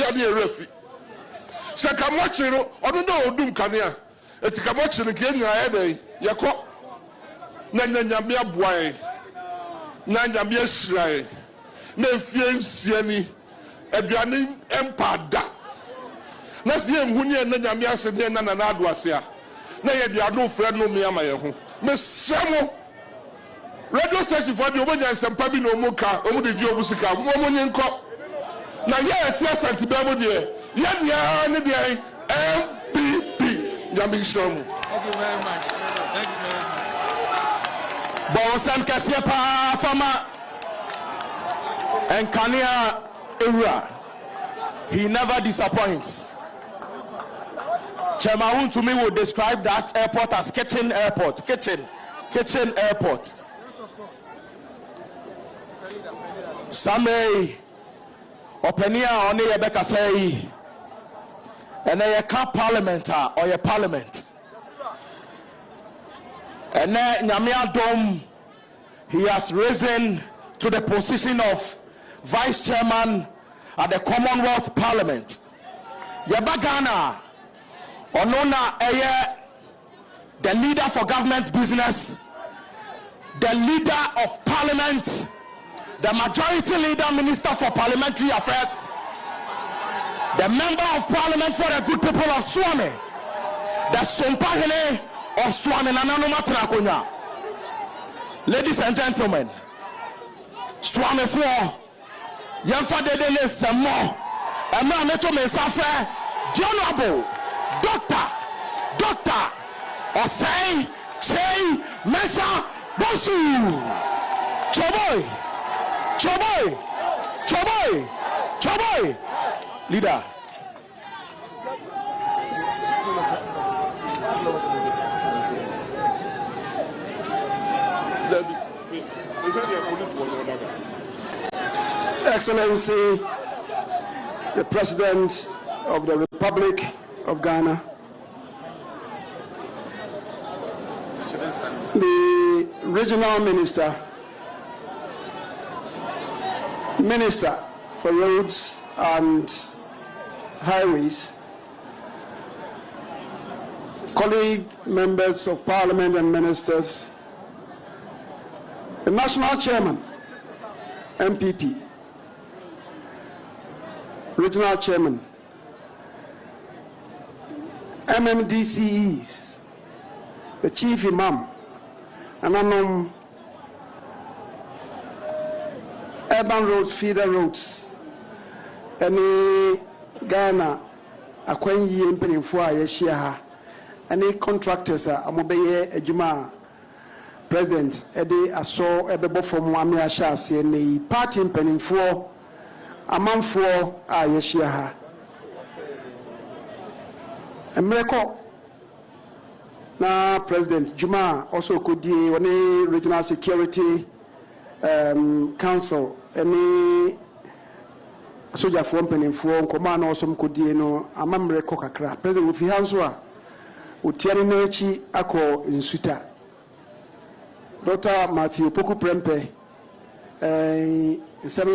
ya de refi se kamochiro onu na odum kanea eti kamochiro ke nya ya dey yekọ na nyanyame aboae na nyame asirae na efie nsiani aduane empada na se ehuni na nyame ase ne na na ado ase a na ye de ado frɛ no me ama ye ho me semo radio station for the obonya sempa bi no muka omu de di obusika mo nyenko na ye eti Ashanti be mo de ye dia ne de MPP nyame shiramu. Thank you very much. Thank you very much. Bonsan kasia pa fama and Kania Ura. He never disappoints. Chairman to me would describe that airport as kitchen airport. Kitchen airport. Samay Openia on the Rebecca say and a camp parliament or a parliament. And then Nyamia Dom, he has risen to the position of vice chairman at the Commonwealth Parliament. Yabagana, Onona Eye, the leader for government business, the leader of parliament, the majority leader, minister for parliamentary affairs, the member of parliament for the good people of Swami, the Sompahene of Swami Nananuma Trakonya. Ladies and gentlemen, Swami for Yamfa Dedele Samo, and now Meto Mesafe, the Honorable Dr. Osei Chei Mesa Bosu. Choboy. Leader. Excellency, the President of the Republic of Ghana, the Regional Minister for Roads and Highways, colleague members of Parliament and ministers, the National Chairman, MPP, Regional Chairman, MMDCEs, the Chief Imam, and urban roads, feeder roads, any Ghana, Akwenyi Mpenimfua Yeshia, any contractors, Amobeye Ejuma, President, Ede Aso, Ebebo from Wami Ashasi, any party Mpenimfua, Amanfo Yeshia. Emreko na President Juma also could do any regional security council, any soldier from Penifo, command also could do no Amamreko Kakra. President Ufihanswa Utiani Nechi Ako in Suta. Dr. Matthew Poku Prempe,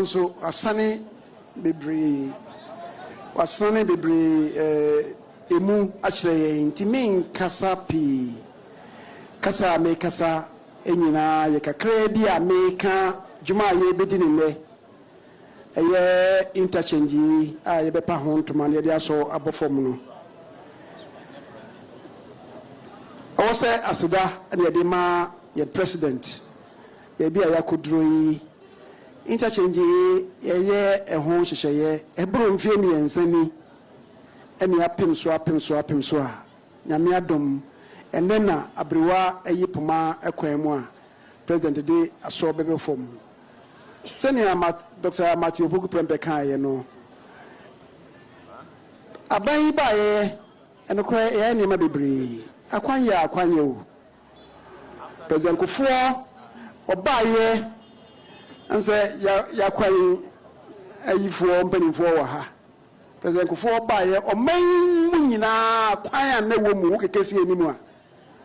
so Asani Bibri emu achire intimin kasa pi kasa me kasa enyina ye kakra bi a meka djuma ye bedi ne eye interchange a ye bepa ho ntoma ne dia so abofom no o se asida ne de ma ye president be bi a yakodro yi interchange ye eho hyehyeye ebro mfie mi ensani eni apem so a nyame adom enne na abrewa ayipoma ekwemu a president de aso bebe fom senior Dr. Matthew Poku Prempe kan ye no aban ba ye enokwa ye ni ma bebre akwanye o president Akufo oba ye anse ya kwanye ayifo mpanimfo wa ha President Akufo baye oman nyina kwan na wo mu kekesi enimu a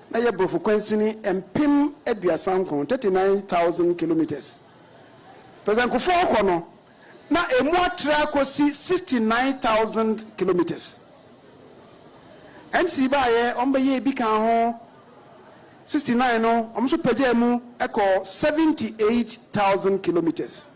na ye brofo kwansini empim aduasan kon 39000 kilometers. President Akufo ko no na emu atra kosi 69,000 kilometers. NC baye ombaye bi kan ho 69 no omso pagya mu eko 78,000 kilometers.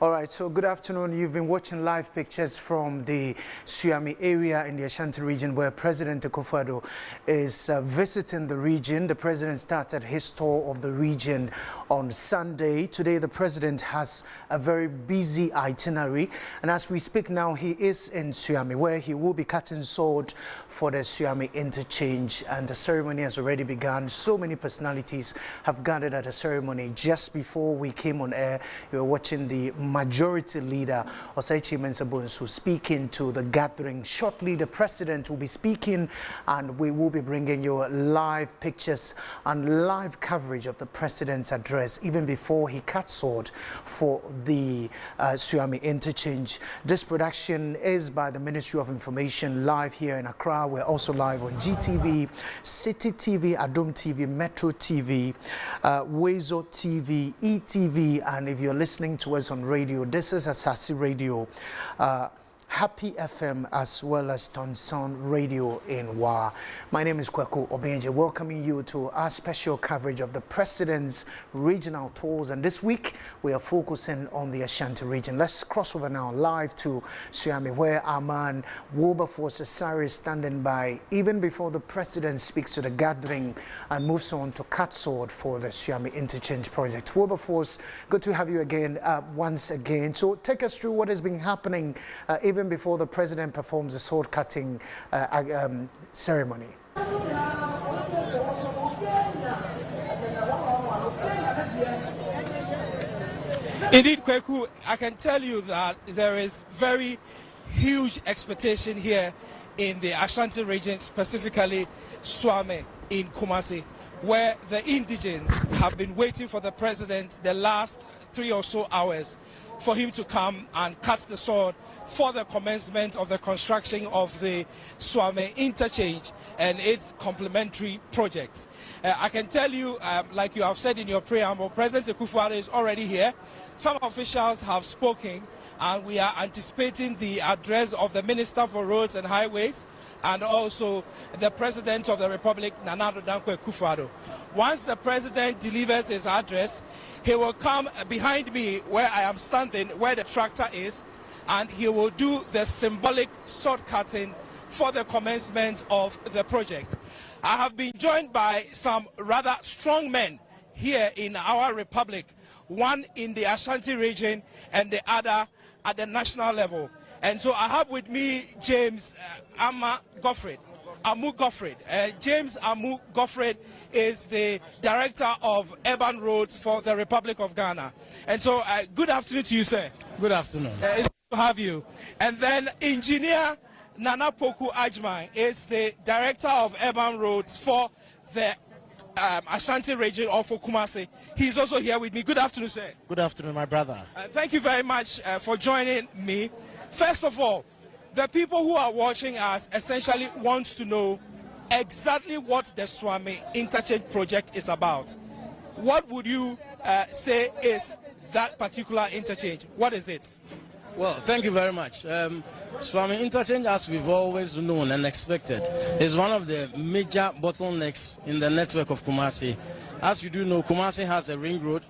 All right, so good afternoon. You've been watching live pictures from the Swami area in the Ashanti region where President Akufo-Addo is visiting the region. The president started his tour of the region on Sunday. Today, the president has a very busy itinerary. And as we speak now, he is in Swami where he will be cutting sword for the Swami Interchange. And the ceremony has already begun. So many personalities have gathered at the ceremony. Just before we came on air, you were watching the Majority Leader Osaichi Mensah-Bonsu speaking to the gathering. Shortly, the President will be speaking and we will be bringing you live pictures and live coverage of the President's address even before he cuts sword for the Swami Interchange. This production is by the Ministry of Information, live here in Accra. We're also live on GTV, City TV, Adom TV, Metro TV, Wezo TV, ETV, and if you're listening to us on radio, this is Asasi Radio, Happy FM, as well as Tonson Radio in Wa. My name is Kweku Obenje, welcoming you to our special coverage of the President's regional tours. And this week, we are focusing on the Ashanti region. Let's cross over now live to Swami, where our man Wilberforce Asare is standing by even before the President speaks to the gathering and moves on to cut sword for the Swami Interchange project. Wilberforce, good to have you again, once again. So take us through what has been happening even before the President performs the sword cutting ceremony. Indeed, Kweku, I can tell you that there is very huge expectation here in the Ashanti region, specifically Swami in Kumasi, where the indigents have been waiting for the President the last 3 or so hours for him to come and cut the sword for the commencement of the construction of the Swami Interchange and its complementary projects. I can tell you, like you have said in your preamble, President Akufo-Addo is already here. Some officials have spoken, and we are anticipating the address of the Minister for Roads and Highways and also the President of the Republic, Nana Addo Dankwa Akufo-Addo. Once the President delivers his address, he will come behind me where I am standing, where the tractor is, and he will do the symbolic sword cutting for the commencement of the project. I have been joined by some rather strong men here in our republic, one in the Ashanti region and the other at the national level. And so I have with me James Amu Goffred. James Amu Goffred is the Director of Urban Roads for the Republic of Ghana. And so good afternoon to you, sir. Good afternoon. It's good to have you. And then Engineer Nana Poku Ajman is the Director of Urban Roads for the Ashanti region or for Kumasi. He's also here with me. Good afternoon, sir. Good afternoon, my brother. Thank you very much for joining me. First of all, the people who are watching us essentially want to know exactly what the Swami Interchange project is about. What would you say is that particular interchange? What is it? Well, thank you very much. Swami Interchange, as we've always known and expected, is one of the major bottlenecks in the network of Kumasi. As you do know, Kumasi has a ring road,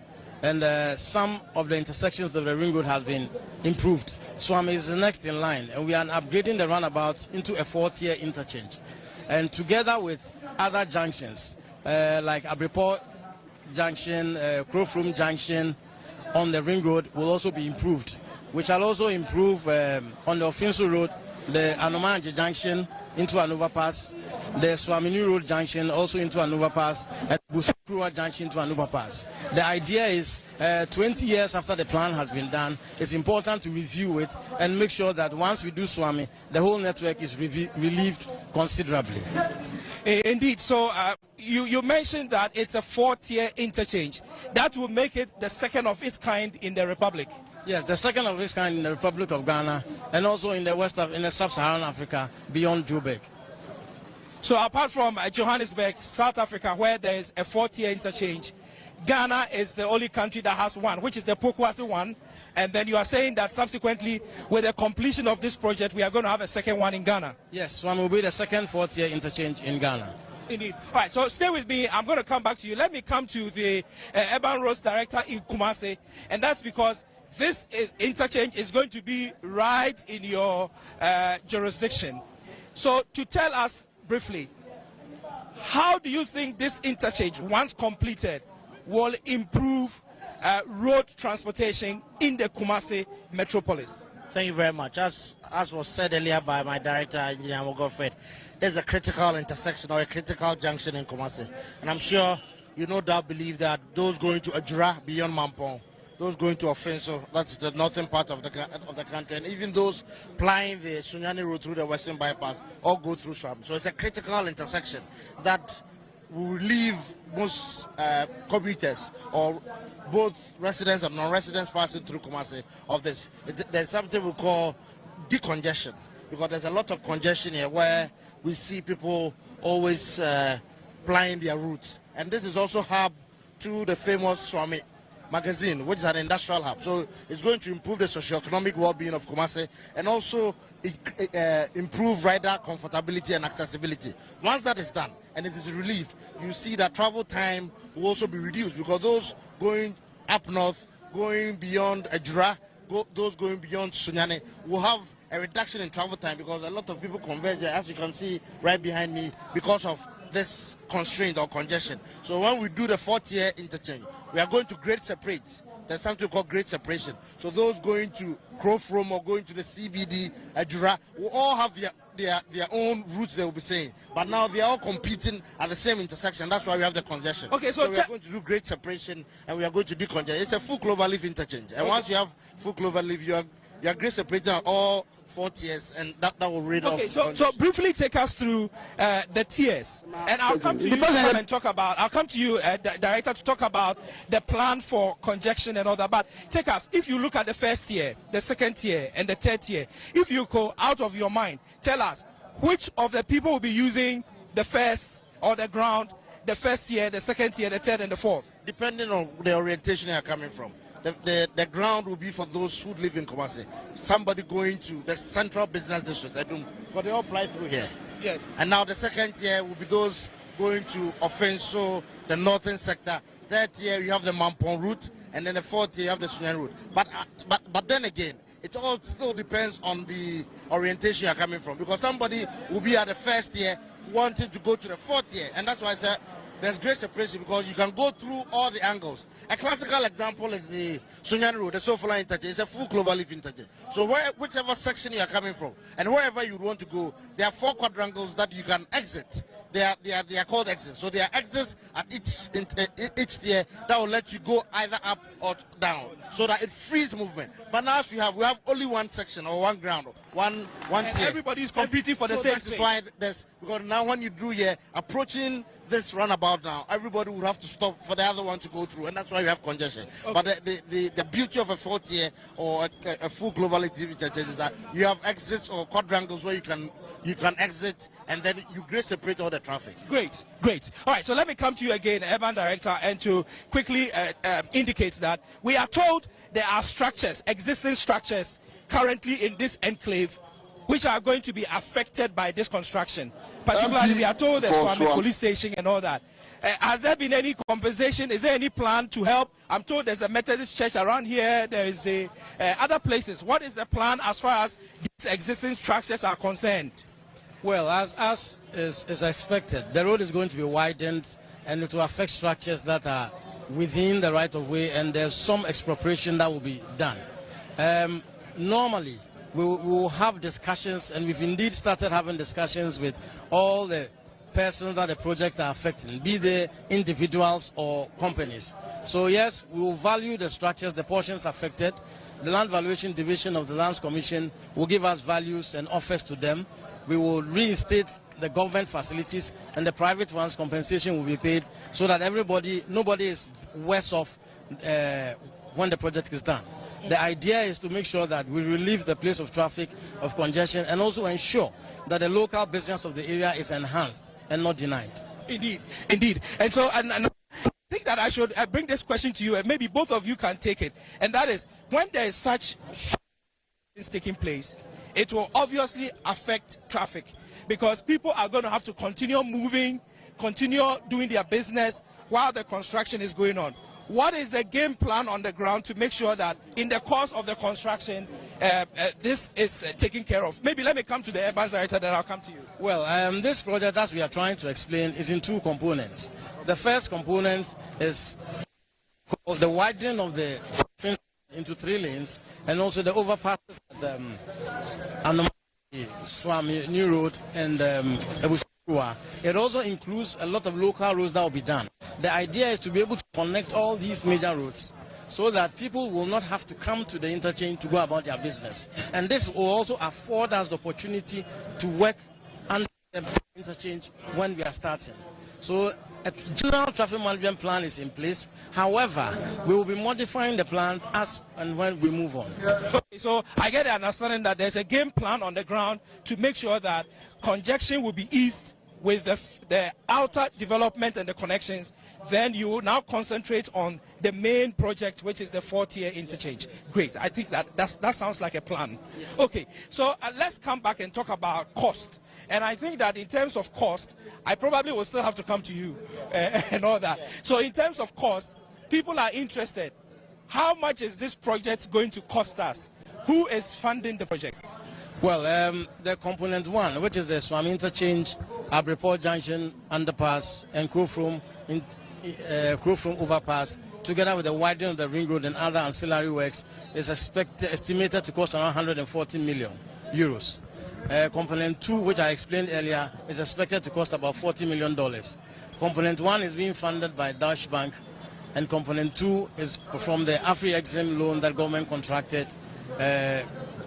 and some of the intersections of the ring road has been improved. Swami is next in line, and we are upgrading the roundabout into a 4-tier interchange. And together with other junctions, like Abreport Junction, Krofrum Junction on the ring road will also be improved, which will also improve on the Ofinso Road, the Anomanje Junction into an overpass, the Swamini Road Junction also into an overpass, and Busukrua Junction into an overpass. The idea is 20 years after the plan has been done, it's important to review it and make sure that once we do Swami, the whole network is relieved considerably. Indeed. So you mentioned that it's a 4-tier interchange. That will make it the second of its kind in the Republic. Yes, the second of its kind in the Republic of Ghana, and also in the sub-Saharan Africa beyond Joburg. So apart from Johannesburg, South Africa, where there is a 4-tier interchange, Ghana is the only country that has one, which is the Pokuase one. And then you are saying that subsequently, with the completion of this project, we are going to have a second one in Ghana. Yes, one will be the second 4-tier interchange in Ghana. Indeed. All right, so stay with me. I'm going to come back to you. Let me come to the Urban Roads Director in Kumasi, and that's because this interchange is going to be right in your jurisdiction. So to tell us briefly, how do you think this interchange, once completed, will improve road transportation in the Kumasi metropolis? Thank you very much. As was said earlier by my director, Engineer Mogofred, there's a critical intersection or a critical junction in Kumasi. And I'm sure you no doubt believe that those going to Adjura beyond Mampong, those going to Ofinso, that's the northern part of the country, and even those plying the Sunyani road through the western bypass all go through Swami. So it's a critical intersection that will relieve most commuters or both residents and non-residents passing through Kumasi of this. There's something we call decongestion, because there's a lot of congestion here where we see people always plying their routes. And this is also hub to the famous Swami magazine, which is an industrial hub. So it's going to improve the socio-economic well-being of Kumasi and also improve rider comfortability and accessibility. Once that is done and it is relieved, you see that travel time will also be reduced, because those going up north, going beyond Adjura, those going beyond Sunyani will have a reduction in travel time, because a lot of people converge there, as you can see right behind me, because of this constraint or congestion. So when we do the 4-tier interchange, we are going to grade separate. There's something called grade separation. So those going to Krofrom or going to the CBD, Adjura, will all have their own routes they will be saying. But now they are all competing at the same intersection. That's why we have the congestion. Okay, so we are going to do grade separation and we are going to decongest. It's a full cloverleaf interchange. And once you have full cloverleaf, you are grade separating at all 4 tiers, and that will rid off. Okay, so briefly take us through the tiers, and I'll come to you and talk about. I'll come to you, Director, to talk about the plan for congestion and all that. But take us, if you look at the first tier, the second tier, and the third tier, if you go out of your mind, tell us which of the people will be using the first or the ground, the first tier, the second tier, the third, and the fourth. Depending on the orientation you're coming from. The ground will be for those who live in Kumasi. Somebody going to the central business district, because they all fly through here. Yes. And now the second tier will be those going to Ofinso, the northern sector. Third tier you have the Mampong route, and then the fourth tier you have the Sunyani route. But then again, it all still depends on the orientation you're coming from, because somebody will be at the first tier wanting to go to the fourth tier, and that's why I said there's great separation, because you can go through all the angles. A classical example is the Sunyani Road, the Sofala interchange. It's a full cloverleaf interchange. So whichever section you are coming from and wherever you want to go, there are 4 quadrangles that you can exit. They are called exits. So there are exits at each tier that will let you go either up or down, so that it frees movement. But now we have only one section or one ground, one tier. Everybody is competing for the same space. That is why because now when you do here, approaching this runabout now, everybody would have to stop for the other one to go through, and that's why you have congestion. Okay. But the beauty of a 4th tier or a full global interchange is that you have exits or quadrangles where you can exit, and then you grade separate all the traffic. Great. All right, so let me come to you again, Urban Director, and to quickly indicate that we are told there are structures, existing structures, currently in this enclave which are going to be affected by this construction. Particularly, we are told there's Swami police station and all that. Has there been any compensation? Is there any plan to help? I'm told there's a Methodist church around here. There is other places. What is the plan as far as these existing structures are concerned? Well, as is expected, the road is going to be widened and it will affect structures that are within the right-of-way, and there's some expropriation that will be done. Normally, we will have discussions, and we've indeed started having discussions with all the persons that the project are affecting, be they individuals or companies. So yes, we will value the structures, the portions affected. The Land Valuation Division of the Lands Commission will give us values and offers to them. We will reinstate the government facilities, and the private ones, compensation will be paid, so that nobody is worse off when the project is done. The idea is to make sure that we relieve the place of traffic, of congestion, and also ensure that the local business of the area is enhanced and not denied. Indeed, indeed. And so, and I think that I should bring this question to you, and maybe both of you can take it. And that is, when there is such things taking place, it will obviously affect traffic, because people are going to have to continue moving, continue doing their business while the construction is going on. What is the game plan on the ground to make sure that in the course of the construction, this is taken care of? Maybe let me come to the urban director, then I'll come to you. Well, this project, as we are trying to explain, is in two components. The first component is the widening of the fence into 3 lanes, and also the overpasses at the Swami New Road and it also includes a lot of local roads that will be done. The idea is to be able to connect all these major roads so that people will not have to come to the interchange to go about their business. And this will also afford us the opportunity to work under the interchange when we are starting. So a general traffic management plan is in place. However, we will be modifying the plan as and when we move on. Okay, so I get the understanding that there's a game plan on the ground to make sure that congestion will be eased with the outer development and the connections. Then you will now concentrate on the main project, which is the 4-tier interchange. Great. I think that sounds like a plan. Okay, so let's come back and talk about cost. And I think that in terms of cost, I probably will still have to come to you and all that. So in terms of cost, people are interested. How much is this project going to cost us? Who is funding the project? Well, the component 1, which is the Swami Interchange, Abreport Junction, Underpass, and Krofrom Overpass, together with the widening of the ring road and other ancillary works, is estimated to cost around 140 million euros. Component 2, which I explained earlier, is expected to cost about $40 million. Component 1 is being funded by Deutsche Bank, and component 2 is from the Afri-Exim loan that government contracted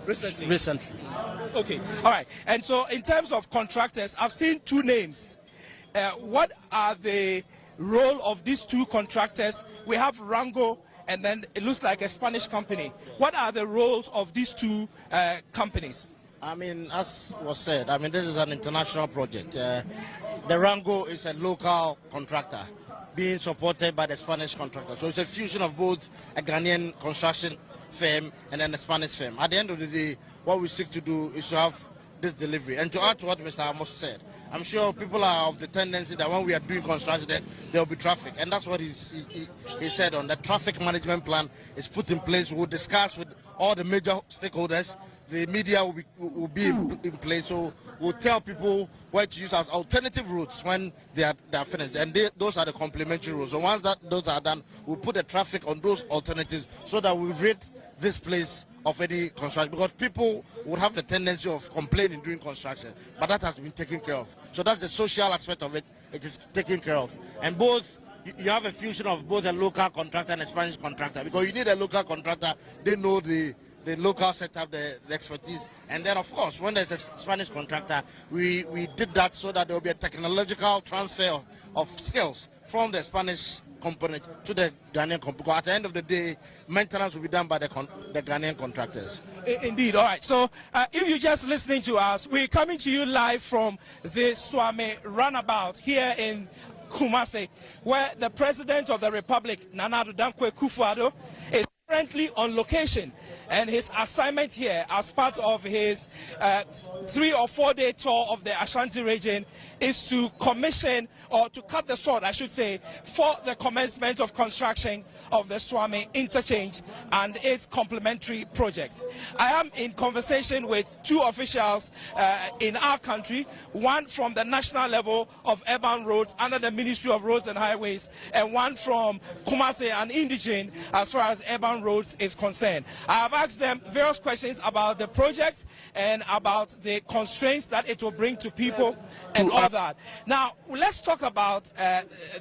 recently. Okay, all right. And so in terms of contractors, I've seen 2 names. What are the role of these 2 contractors? We have Rango, and then it looks like a Spanish company. What are the roles of these 2 companies? I mean, as was said, I mean, this is an international project. The Rango is a local contractor being supported by the Spanish contractor. So it's a fusion of both a Ghanaian construction firm and then a Spanish firm. At the end of the day, what we seek to do is to have this delivery. And to add to what Mr. Amos said, I'm sure people are of the tendency that when we are doing construction, there will be traffic. And that's what he said on the traffic management plan is put in place. We'll discuss with all the major stakeholders. The media will be in place, so we'll tell people where to use as alternative routes when they are finished. And those are the complementary routes. So once those are done, we'll put the traffic on those alternatives so that we rid this place of any construction. Because people would have the tendency of complaining during construction, but that has been taken care of. So that's the social aspect of it. It is taken care of. And both, you have a fusion of both a local contractor and a Spanish contractor. Because you need a local contractor, they know the local setup, the expertise. And then, of course, when there's a Spanish contractor, we did that so that there will be a technological transfer of skills from the Spanish component to the Ghanaian component. Because at the end of the day, maintenance will be done by the Ghanaian contractors. Indeed. All right. So if you're just listening to us, we're coming to you live from the Swami Runabout here in Kumasi, where the President of the Republic, Nana Addo Akufo-Addo, is currently on location. And his assignment here, as part of his 3 or 4 day tour of the Ashanti region, is to commission, or to cut the sword, I should say, for the commencement of construction of the Swami Interchange and its complementary projects. I am in conversation with 2 officials in our country, one from the national level of urban roads under the Ministry of Roads and Highways, and one from Kumasi and Indigene as far as urban roads is concerned. I have asked them various questions about the project and about the constraints that it will bring to people and all that. Now, let's talk about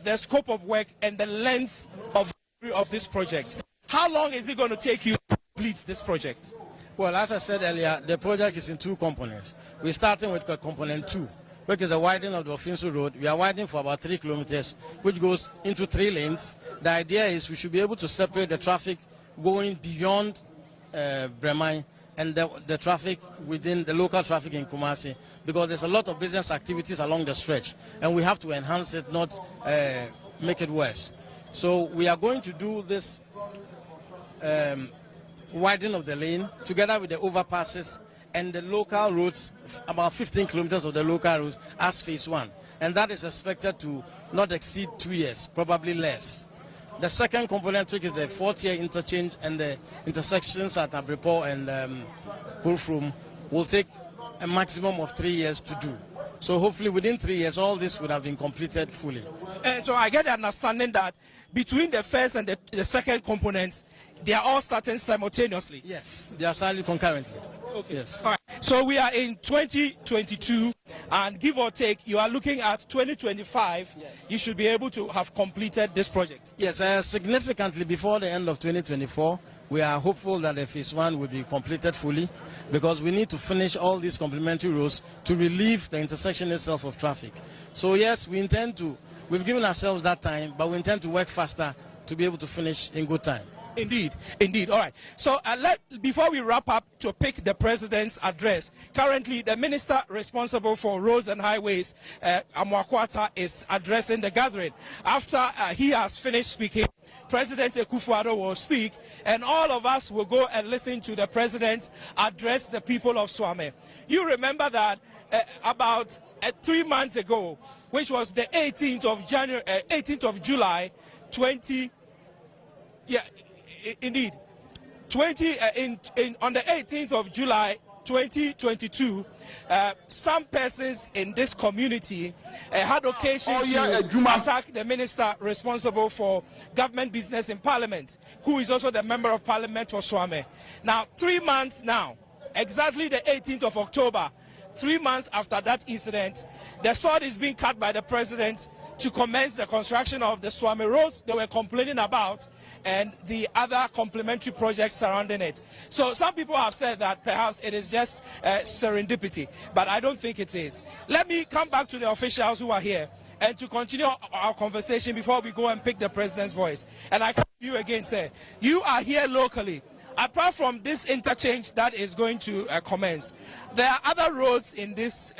the scope of work and the length of this project. How long is it going to take you to complete this project? Well, as I said earlier, the project is in 2 components. We're starting with component 2, which is the widening of the Ofinsu Road. We are widening for about 3 kilometers, which goes into 3 lanes. The idea is we should be able to separate the traffic going beyond Bremai and the traffic within the local traffic in Kumasi, because there's a lot of business activities along the stretch, and we have to enhance it, not make it worse. So we are going to do this widening of the lane together with the overpasses and the local roads, about 15 kilometers of the local roads as phase 1. And that is expected to not exceed 2 years, probably less. The second component, which is the 4-tier interchange and the intersections at Abripo and Kulfrum, will take a maximum of 3 years to do. So hopefully within 3 years, all this would have been completed fully. So I get the understanding that between the first and the second components, they are all starting simultaneously. Yes, they are starting concurrently. Okay. Yes. All right. So we are in 2022, and give or take, you are looking at 2025. Yes. You should be able to have completed this project. Yes, significantly before the end of 2024. We are hopeful that the phase 1 will be completed fully, because we need to finish all these complementary roads to relieve the intersection itself of traffic. So yes, we intend to. We've given ourselves that time, but we intend to work faster to be able to finish in good time. Indeed, indeed. All right. So before we wrap up, to pick the president's address, currently the minister responsible for roads and highways, Amwakwata, is addressing the gathering. After he has finished speaking, President Akufo-Addo will speak, and all of us will go and listen to the president address the people of Swami. You remember that about 3 months ago, which was the 18th of July, 20. Yeah, indeed. On the 18th of July, 2022, some persons in this community had occasion to attack the minister responsible for government business in Parliament, who is also the member of Parliament for Swami. Now, 3 months now, exactly the 18th of October, 3 months after that incident, the sword is being cut by the president to commence the construction of the Swami roads they were complaining about and the other complementary projects surrounding it. So some people have said that perhaps it is just serendipity, but I don't think it is. Let me come back to the officials who are here and to continue our conversation before we go and pick the president's voice. And I come to you again, sir. You are here locally. Apart from this interchange that is going to commence, there are other roads in this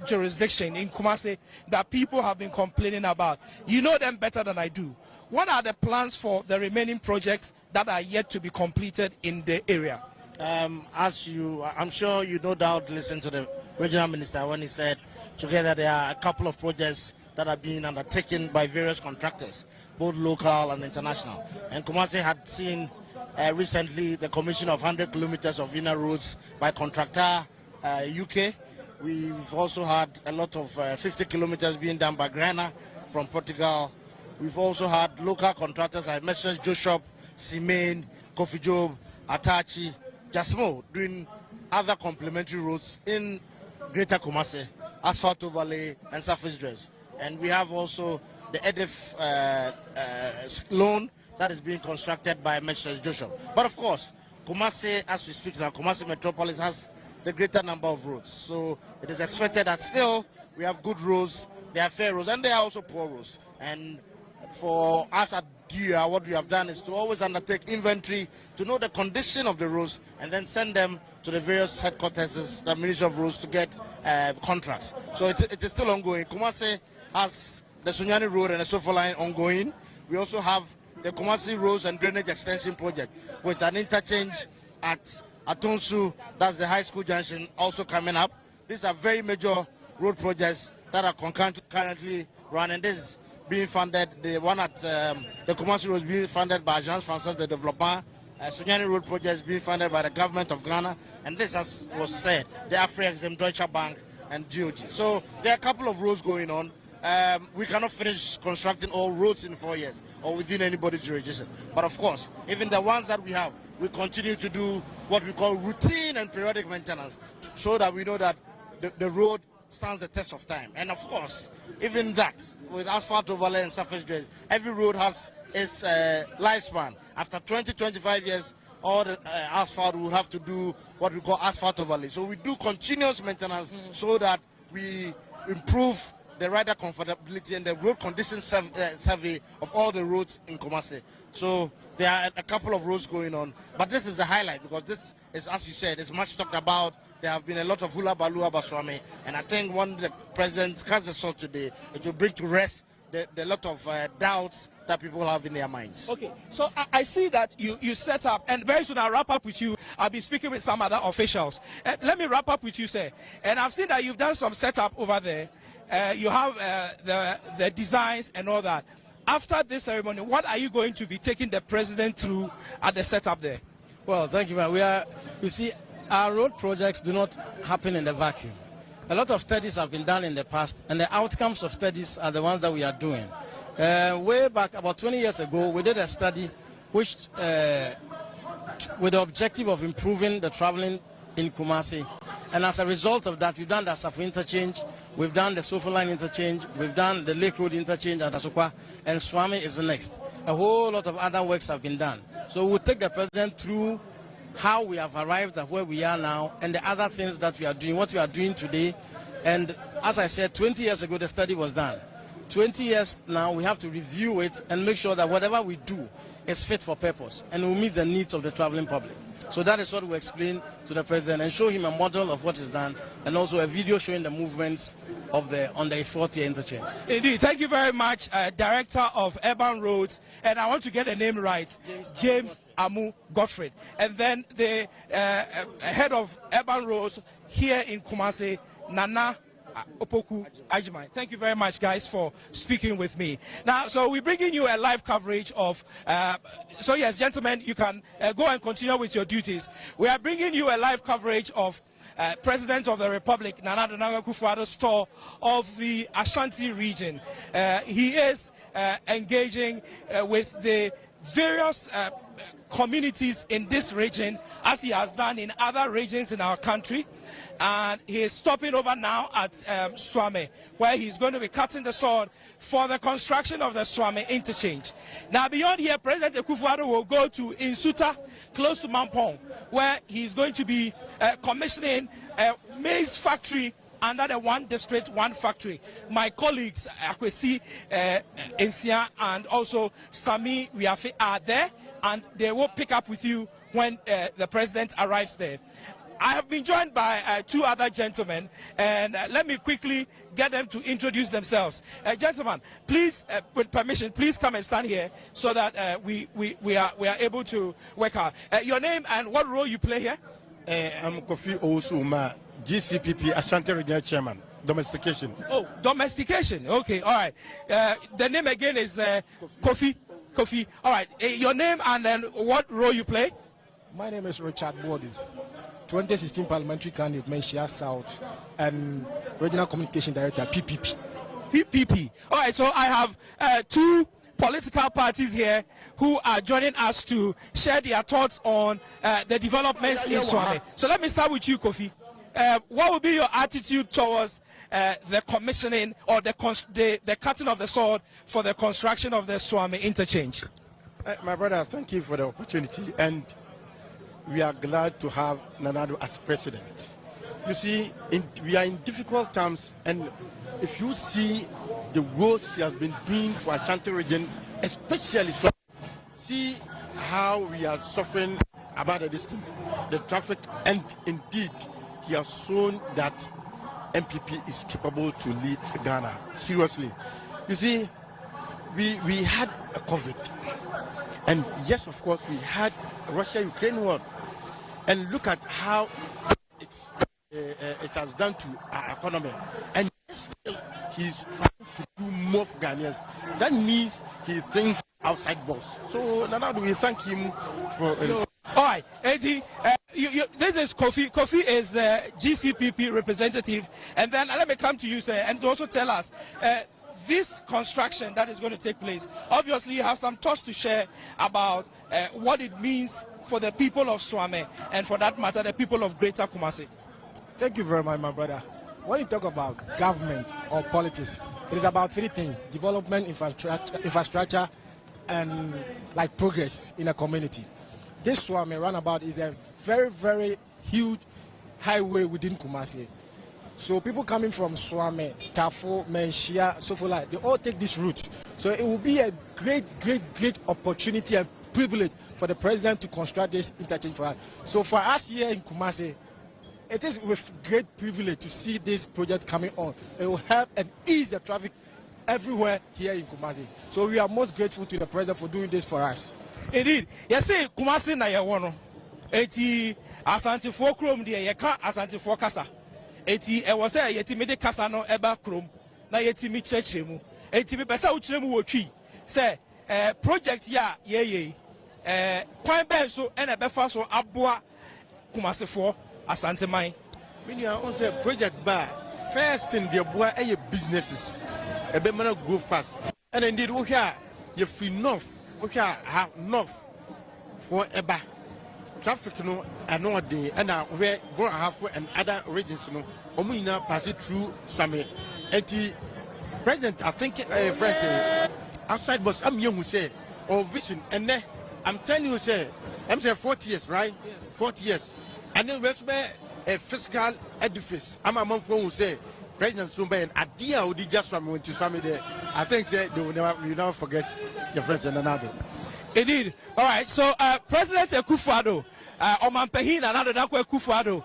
jurisdiction in Kumasi that people have been complaining about. You know them better than I do. What are the plans for the remaining projects that are yet to be completed in the area? I'm sure you no doubt listened to the regional minister when he said together there are a couple of projects that are being undertaken by various contractors, both local and international. And Kumasi had seen recently the commission of 100 kilometers of inner roads by contractor UK. We've also had a lot of 50 kilometers being done by Grana from Portugal. We've also had local contractors like Magistrate, Joshop, Simain, Kofi Job, Atachi, Jasmo doing other complementary roads in Greater Kumasi, Asphalt Overlay and surface dress. And we have also the EDIF loan that is being constructed by Magistrate Joshop. But of course, Kumasi, as we speak now, Kumasi Metropolis has the greater number of roads. So it is expected that still we have good roads, there are fair roads, and there are also poor roads. And for us at DUA, what we have done is to always undertake inventory to know the condition of the roads and then send them to the various headquarters, the Ministry of Roads, to get contracts. So it is still ongoing. Kumasi has the Sunyani Road and the Sofo Line ongoing. We also have the Kumasi Roads and Drainage Extension Project with an interchange at Atonsu, that's the high school junction, also coming up. These are very major road projects that are currently running. This is being funded. The one at the Kumasi Road is being funded by Agence Française de Développement. Sunyani Road project is being funded by the government of Ghana. And this, as was said, the Afri-Exim, Deutsche Bank, and GOG. So there are a couple of roads going on. We cannot finish constructing all roads in 4 years or within anybody's jurisdiction. But of course, even the ones that we have, we continue to do what we call routine and periodic maintenance so that we know that the road stands the test of time. And of course, even that, with asphalt overlay and surface drainage, every road has its lifespan. After 20-25 years, all the asphalt will have to do what we call asphalt overlay. So we do continuous maintenance so that we improve the rider comfortability and the road condition survey of all the roads in Kumasi. So there are a couple of roads going on, but this is the highlight because this is, as you said, it's much talked about. There have been a lot of hula baloo about Swami, and I think when the president has a sort today, it will bring to rest the lot of doubts that people have in their minds. Okay, so I see that you set up, and very soon I'll wrap up with you. I'll be speaking with some other officials. Let me wrap up with you, sir. And I've seen that you've done some setup over there. You have the designs and all that. After this ceremony, what are you going to be taking the president through at the setup there? Well, thank you, man. You see, our road projects do not happen in a vacuum. A lot of studies have been done in the past, and the outcomes of studies are the ones that we are doing. Way back, about 20 years ago, we did a study which, with the objective of improving the traveling in Kumasi. And as a result of that, we've done the Asafo Interchange, we've done the Sofa Line Interchange, we've done the Lake Road Interchange at Asokwa, and Swami is the next. A whole lot of other works have been done. So we'll take the president through how we have arrived at where we are now and the other things that we are doing, what we are doing today. And as I said, 20 years ago, the study was done. 20 years now, we have to review it and make sure that whatever we do is fit for purpose and will meet the needs of the traveling public. So that is what we explain to the president and show him a model of what is done and also a video showing the movements of on the 40 interchange. Indeed. Thank you very much, Director of Urban Roads. And I want to get the name right, James Amu Godfrey. And then the head of Urban Roads here in Kumasi, Nana Opoku Ajimai. Thank you very much, guys, for speaking with me. Now, so we're bringing you a live coverage of, so yes, gentlemen, you can go and continue with your duties. We are bringing you a live coverage of President of the Republic, Nana Akufo-Addo's tour of the Ashanti region. He is engaging with the various communities in this region, as he has done in other regions in our country. And he is stopping over now at Swami, where he's going to be cutting the sword for the construction of the Swami Interchange. Now, beyond here, President Akufo-Addo will go to Insuta, close to Mampong, where he's going to be commissioning a maize factory under the One District, One Factory. My colleagues, Akwesi Ensia and also Sami Wiafe are there, and they will pick up with you when the president arrives there. I have been joined by two other gentlemen, and let me quickly get them to introduce themselves. Gentlemen, please, with permission, please come and stand here so that we are able to work out. Your name and what role you play here? I'm Akufo-Addo, GCPP Ashanti Regional Chairman, Domestication. Oh, domestication. Okay, all right. The name again is Kofi. All right. Your name and then what role you play? My name is Richard Borden, 2016 Parliamentary candidate, Menchia South, and Regional Communication Director, PPP. PPP. All right, so I have two political parties here who are joining us to share their thoughts on the developments in Swami. So let me start with you, Kofi. What will be your attitude towards the commissioning or the cutting of the sword for the construction of the Swami Interchange? My brother, thank you for the opportunity, and we are glad to have Nana as president. You see, we are in difficult times, and if you see the work he has been doing for Ashanti region, especially, see how we are suffering about the distance, the traffic, and indeed, he has shown that MPP is capable to lead Ghana. Seriously. You see, we had a COVID. And yes, of course, we had Russia-Ukraine war. and look at how it has done to our economy. And still, he's trying to do more for Ghanaians. That means he thinks outside box. So, Nana, we thank him for. All right, Eddie, this is Kofi. Kofi is the GCPP representative. And then let me come to you, sir, and also tell us this construction that is going to take place. Obviously, you have some thoughts to share about what it means for the people of Swami and, for that matter, the people of Greater Kumasi. Thank you very much, my brother. When you talk about government or politics, it is about three things: development, infrastructure, and like progress in a community. This Swami roundabout is a very, very huge highway within Kumasi. So people coming from Swami, Tafo, Menshia, Sofola, they all take this route. So it will be a great, great, great opportunity and privilege for the president to construct this interchange for us. So for us here in Kumasi, it is with great privilege to see this project coming on. It will help and ease the traffic everywhere here in Kumasi. So we are most grateful to the president for doing this for us. Indeed. Yes, say Kumasi na yawono. Eti Ashanti for Chrome de yeka Ashanti for Kasa. Eti e was say yeti mede kasa no eba Chrome na yeti mi chechemu. Eti me pesa uchremu wo twi. Say project ya ye kwan ben so e na befa so aboa Kumasi for Asante man. When you are on the project bar, first in the boy businesses, a bit man grow fast. And indeed, we are you free enough. We have enough for eba traffic no another day, and now we go half and other regions no. Omina pass it through Swami. Eti President, I think friends outside boss. I'm young who say or vision, and then I'm telling you say I'm saying 40 years, right? Yes. 40 years. And then we're a fiscal edifice. I'm a man who say President Sumba and idea who did just went to Swami there. I think they will never forget your friends and another. Indeed. All right. So President Akufo-Addo, Omanpehin another Akufo-Addo,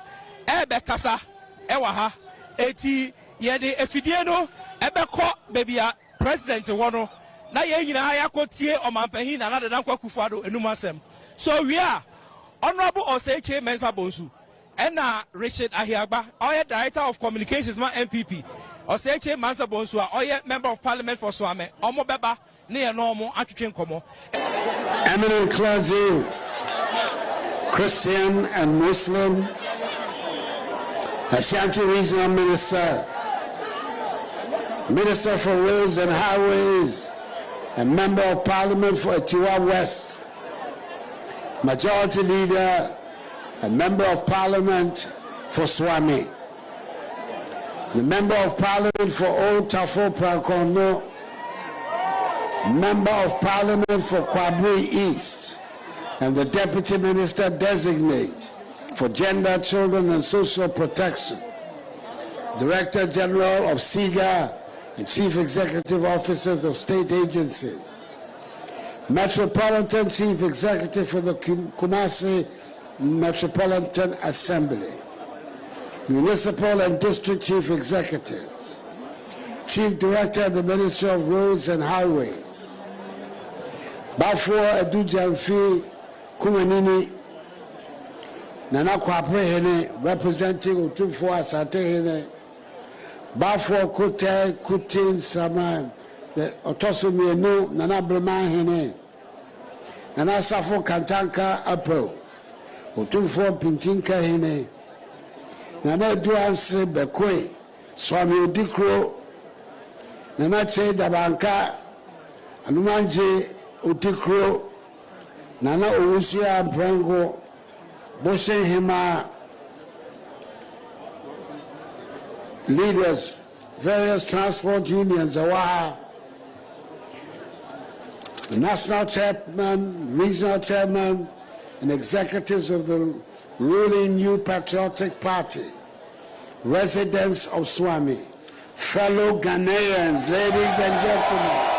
Ebe Kasa, Ewaha, Eti Yede Efidieno, Ebe Ko baby President Wono. Na ye yina haya ko tie Omanpehin another Akufo-Addo enumasem. So we are Honorable Oseche Mensa Bonsu, and Richard Ahiagba, our Director of Communications, my MPP. Oseche Mensa Bonsu, our Member of Parliament for Swami, Omo Beba, near normal, Atuchin Komo. Eminent clergy, Christian and Muslim, Ashanti Regional Minister, Minister for Roads and Highways, and Member of Parliament for Etiwa West, Majority Leader and Member of Parliament for Swami, the Member of Parliament for Old Tafo Prakono, Member of Parliament for Kwabui East, and the Deputy Minister Designate for Gender, Children and Social Protection, Director General of SIGA and Chief Executive Officers of State Agencies, Metropolitan Chief Executive for the Kumasi Metropolitan Assembly, Municipal and District Chief Executives, Chief Director of the Ministry of Roads and Highways, Bafo Adujamfi Kumanini, Nana Kwaprehene, representing Utufo Asantehene, Bafo Kute Kutin Saman, the Otosumienu, Nana Bremahene, Nana Safo Kantanka Apo, Utufo Pintinka Hene, Nana Duansre Bekwe, Swami Udikro, Nana Che Dabanka, Anumanje Udikro, Nana Urusia Brango, Boshe Hema, leaders, various transport unions, Awaha, the national chairman, regional chairman, and executives of the ruling New Patriotic Party, residents of Swami, fellow Ghanaians, ladies and gentlemen.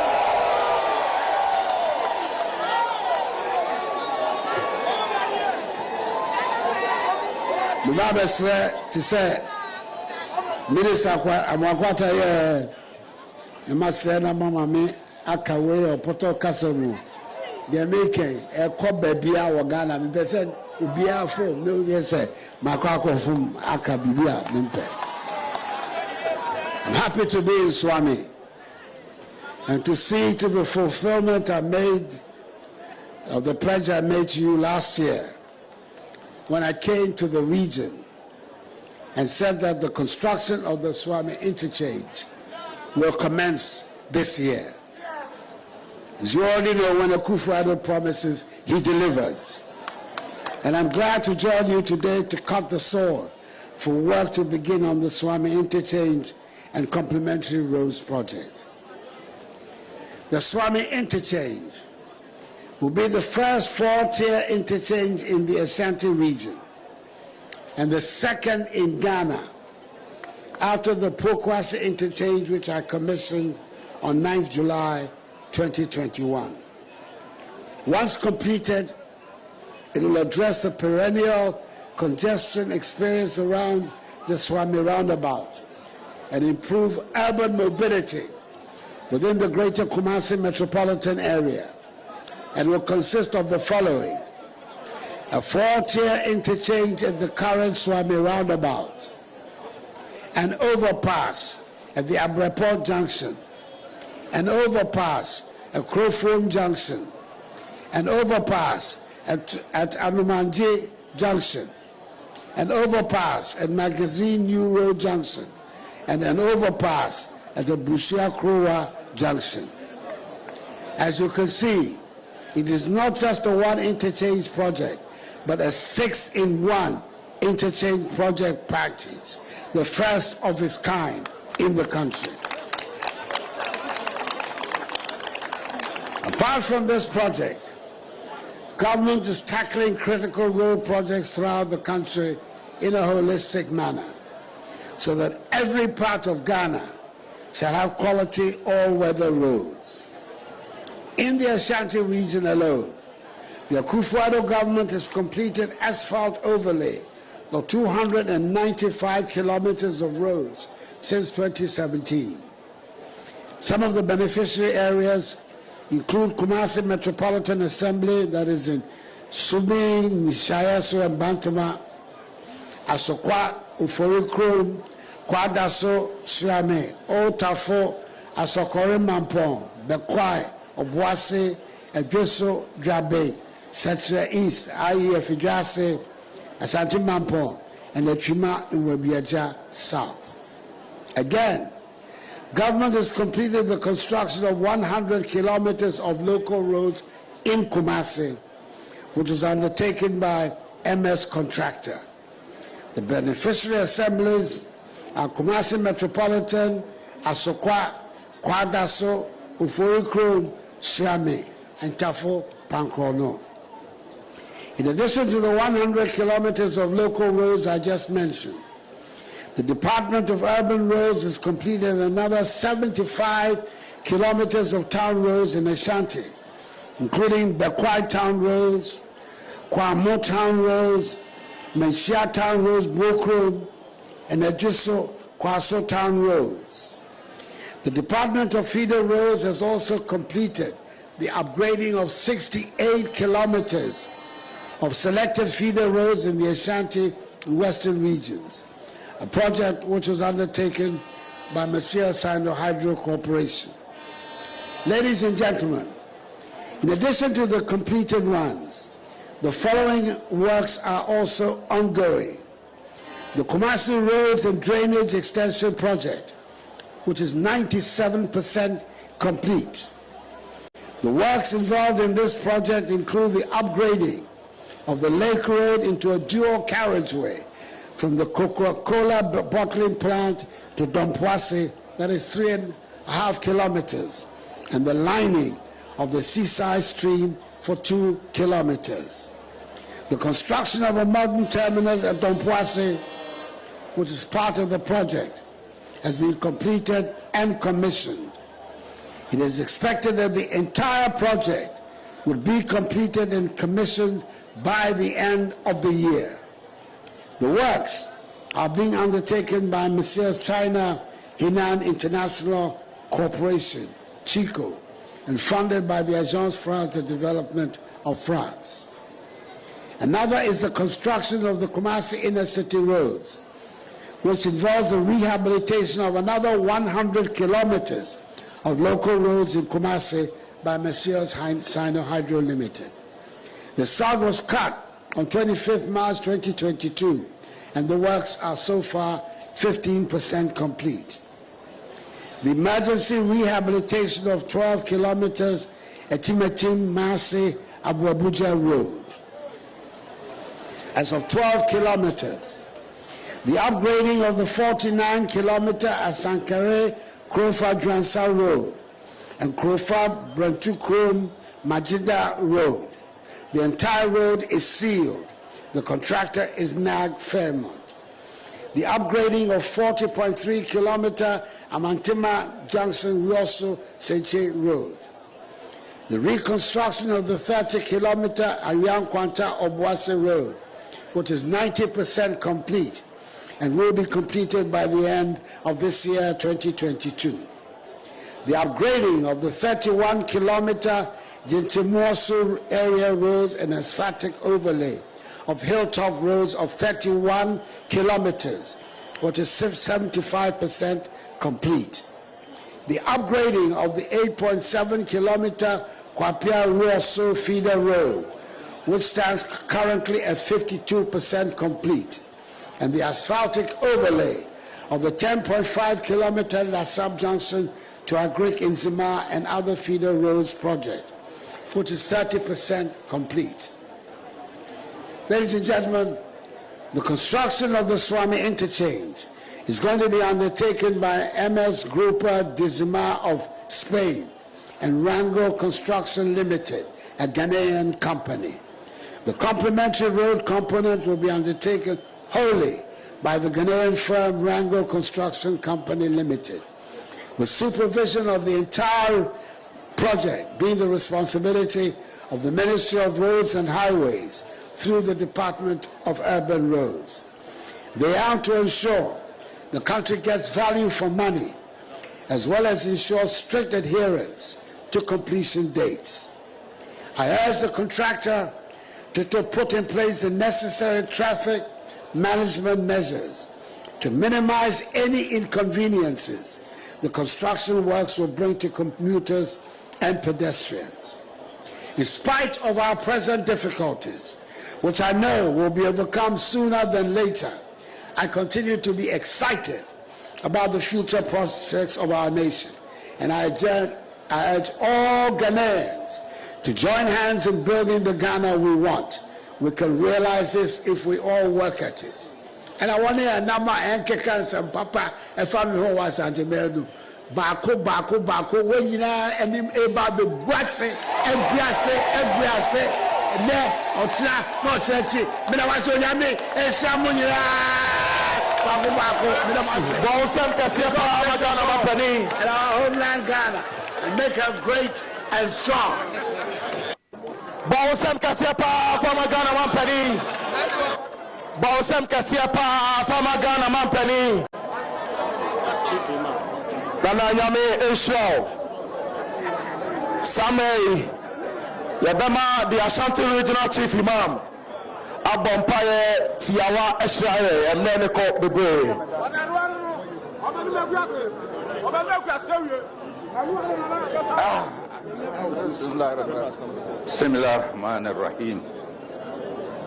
Mabesre to say, Minister Amakwata ye namasre na mama me akawe opoto kasemu de make e ko babia wo Ghana me pese ubia phone no yes makwa from akabibia mempe. I'm happy to be in Swami and to see to the fulfillment I made of the pledge I made to you last year when I came to the region and said that the construction of the Swami Interchange will commence this year. As you already know, when Akufo-Addo promises, he delivers. And I'm glad to join you today to cut the sword for work to begin on the Swami Interchange and complementary roads project. The Swami Interchange will be the first four-tier interchange in the Ashanti region and the second in Ghana after the Kumasi interchange, which I commissioned on 9th July 2021. Once completed, it will address the perennial congestion experienced around the Swami roundabout and improve urban mobility within the greater Kumasi metropolitan area, and will consist of the following: a four-tier interchange at the current Swami roundabout, an overpass at the Abreport Junction, an overpass at Crowphone Junction, an overpass at Anumanji Junction, an overpass at Magazine New Road Junction, and an overpass at the Busia Krowa Junction. As you can see, it is not just a one interchange project, but a 6-in-1 interchange project package, the first of its kind in the country. Apart from this project, government is tackling critical road projects throughout the country in a holistic manner, so that every part of Ghana shall have quality all-weather roads. In the Ashanti region alone, the Akufo-Addo government has completed asphalt overlay of 295 kilometers of roads since 2017. Some of the beneficiary areas include Kumasi Metropolitan Assembly, that is in Sumi, Nishayaso, and Bantama, Asokwa, Uforikrom, Kwadaso, Swami, Otafo, Asokore Mampong, Bekwai, Obuasi, Edweso, Drabe, Setre East, IE Fidjase, Ashanti Mampong, and Echima in Webiaja South. Again, government has completed the construction of 100 kilometers of local roads in Kumasi, which was undertaken by MS Contractor. The beneficiary assemblies are Kumasi Metropolitan, Asokwa, Kwadaso, Uforikrom, Siame, and Tafo Pankrono. In addition to the 100 kilometers of local roads I just mentioned, the Department of Urban Roads has completed another 75 kilometers of town roads in Ashanti, including Bekwai Town Roads, Kwamo Town Roads, Menshia Town Roads, Brokroom, and Edwiso Kwaso Town Roads. The Department of Feeder Roads has also completed the upgrading of 68 kilometers of selected feeder roads in the Ashanti and Western regions, a project which was undertaken by Monsieur Sino Hydro Corporation. Ladies and gentlemen, in addition to the completed ones, the following works are also ongoing. The Kumasi Roads and Drainage Extension Project, which is 97% complete. The works involved in this project include the upgrading of the Lake Road into a dual carriageway from the Coca-Cola bottling plant to Dompoase, that is 3.5 kilometers, and the lining of the seaside stream for 2 kilometers. The construction of a modern terminal at Dompoase, which is part of the project, has been completed and commissioned. It is expected that the entire project will be completed and commissioned by the end of the year. The works are being undertaken by Messrs. China Henan International Corporation, CHICO, and funded by the Agence France de Développement of France. Another is the construction of the Kumasi inner city roads, which involves the rehabilitation of another 100 kilometers of local roads in Kumasi by Messrs. Sino Hydro Limited. The sod was cut on 25th March 2022, and the works are so far 15% complete. The emergency rehabilitation of 12 kilometers Etimetim Masi Abu-Abuja Road. As of 12 kilometers, the upgrading of the 49-kilometer Asankare Krofa Dransa Road and Krofa Brentukron Majida Road. The entire road is sealed. The contractor is NAG Fairmont. The upgrading of 40.3-kilometer Amantima Junction Yoso Senche Road. The reconstruction of the 30-kilometer Arian Kwanta Obuase Road, which is 90% complete and will be completed by the end of this year, 2022. The upgrading of the 31-kilometer Jintimuosu area roads and asphaltic overlay of hilltop roads of 31 kilometers, which is 75% complete. The upgrading of the 8.7-kilometer Kwapia Ruoso feeder road, which stands currently at 52% complete, and the asphaltic overlay of the 10.5-kilometer Lasab Junction to Agric in Zima and other feeder roads project, which is 30% complete. Ladies and gentlemen, the construction of the Swami Interchange is going to be undertaken by MS Grupa de Zima of Spain and Rango Construction Limited, a Ghanaian company. The complementary road component will be undertaken wholly by the Ghanaian firm Rango Construction Company Limited, with supervision of the entire project being the responsibility of the Ministry of Roads and Highways through the Department of Urban Roads. They are to ensure the country gets value for money, as well as ensure strict adherence to completion dates. I urge the contractor to put in place the necessary traffic management measures to minimize any inconveniences the construction works will bring to commuters and pedestrians. In spite of our present difficulties, which I know will be overcome sooner than later, I continue to be excited about the future prospects of our nation, and I urge all Ghanaians to join hands in building the Ghana we want. We can realize this if we all work at it. And I want to nama enkeka and papa efami ho was anjemedu bako when you enim eba be guase ebiase ne otra no church me na waso nyame ehia munyira bako me na waso bon sam kasia pa Ghana mapani and our homeland Ghana and make her great and strong. Bawsam Kasiapa from Ghana Mampani. Bawsam Kasiapa from Ghana Mampani. Nana Yame Israel. Samei Yabama, the Ashanti Regional Chief Imam. Abompaye Tiawa Israel and Neneko Bebe. بسم الله الرحمن الرحيم